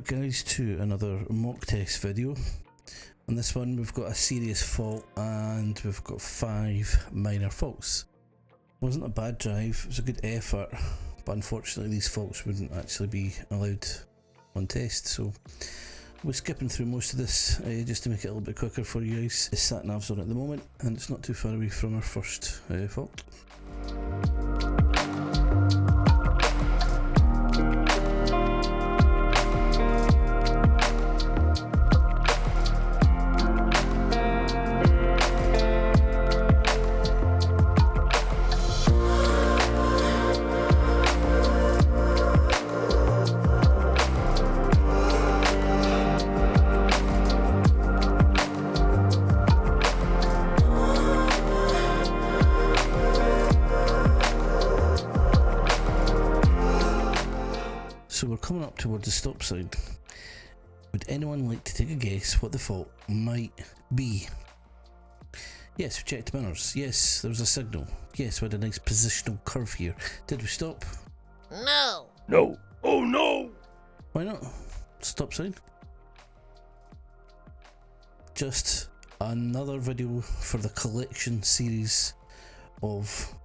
guys to another mock test video. On this one we've got a serious fault and we've got 5 minor faults. Wasn't a bad drive, it was a good effort, but unfortunately these faults wouldn't actually be allowed on test, so we're skipping through most of this just to make it a little bit quicker for you guys. The sat nav's on at the moment and it's not too far away from our first fault. So we're coming up towards the stop sign. Would anyone like to take a guess what the fault might be? Yes, we checked mirrors. Yes, there was a signal. Yes, we had a nice positional curve here. Did we stop? No. No. Oh no! Why not? Stop sign. Just another video for the collection series of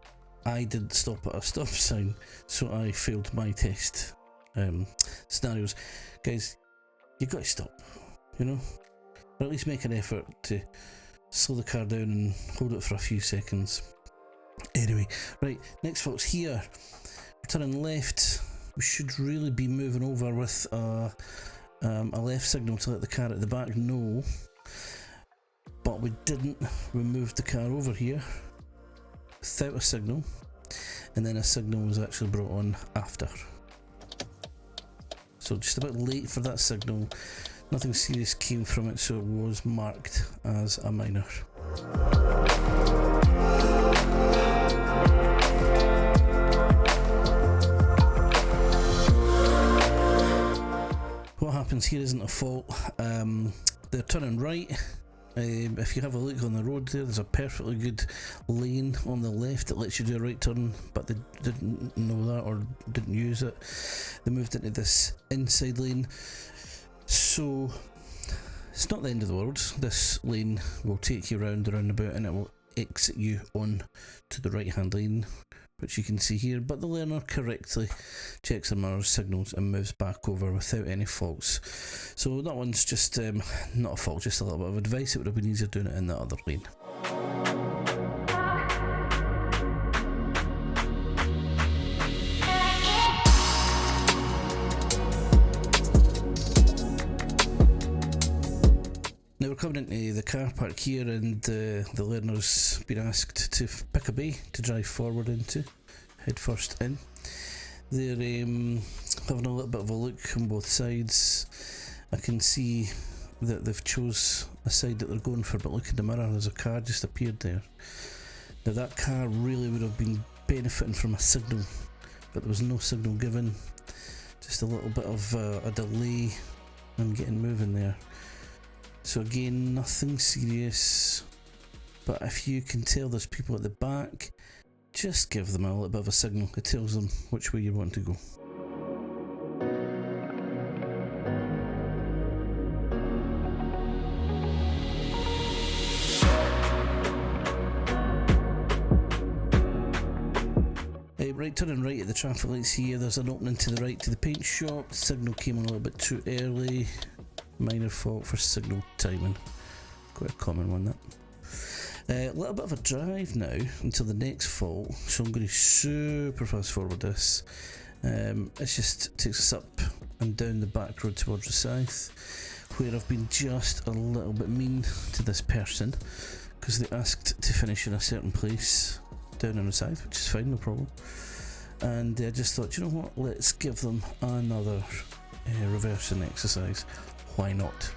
I didn't stop at a stop sign, so I failed my test scenarios. Guys, you got to stop, you know, or at least make an effort to slow the car down and hold it for a few seconds. Anyway, right, next fault's here. We're turning left. We should really be moving over with a left signal to let the car at the back know, but we didn't. We moved the car over here without a signal, and then a signal was actually brought on after. So just a bit late for that signal. Nothing serious came from it, so it was marked as a minor. What happens here isn't a fault. They're turning right. If you have a look on the road there's a perfectly good lane on the left that lets you do a right turn, but they didn't know that or didn't use it. They moved into this inside lane, so it's not the end of the world. This lane will take you round the roundabout and it will exit you on to the right hand lane, which you can see here, but the learner correctly checks the mirrors, signals and moves back over without any faults. So that one's just not a fault, just a little bit of advice. It would have been easier doing it in the other lane. Now we're coming into the car park here and the learner's been asked to pick a bay to drive forward into, head first in. They're having a little bit of a look on both sides. I can see that they've chose a side that they're going for, but look in the mirror, there's a car just appeared there. Now that car really would have been benefiting from a signal, but there was no signal given. Just a little bit of a delay in getting moving there. So again, nothing serious, but if you can tell there's people at the back, just give them a little bit of a signal. It tells them which way you want to go. Right, turning right at the traffic lights here, there's an opening to the right to the paint shop. The signal came on a little bit too early. Minor fault for signal timing. Quite a common one, that. A little bit of a drive now until the next fault, so I'm going to super fast forward this. It just takes us up and down the back road towards the south, where I've been just a little bit mean to this person because they asked to finish in a certain place down in the south, which is fine, no problem. And I just thought, you know what, let's give them another reversing exercise. Why not?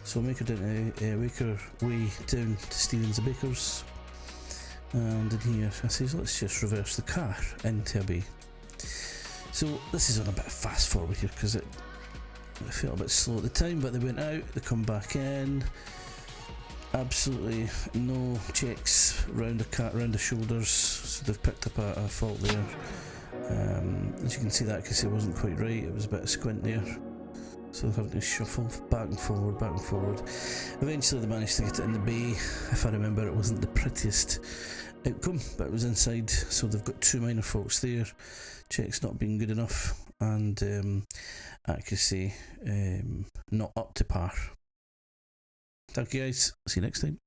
So we'll make our way down to Stevens and Bakers, and in here I says let's just reverse the car into a bay. So this is on a bit of fast forward here because it felt a bit slow at the time, but they went out, they come back in, absolutely no checks round the shoulders, so they've picked up a fault there. As you can see, that because it wasn't quite right, it was a bit of squint there. So they're having to shuffle back and forward, back and forward. Eventually they managed to get it in the bay. If I remember, it wasn't the prettiest outcome, but it was inside. So they've got 2 minor faults there. Check's not being good enough, and accuracy not up to par. Thank you guys, see you next time.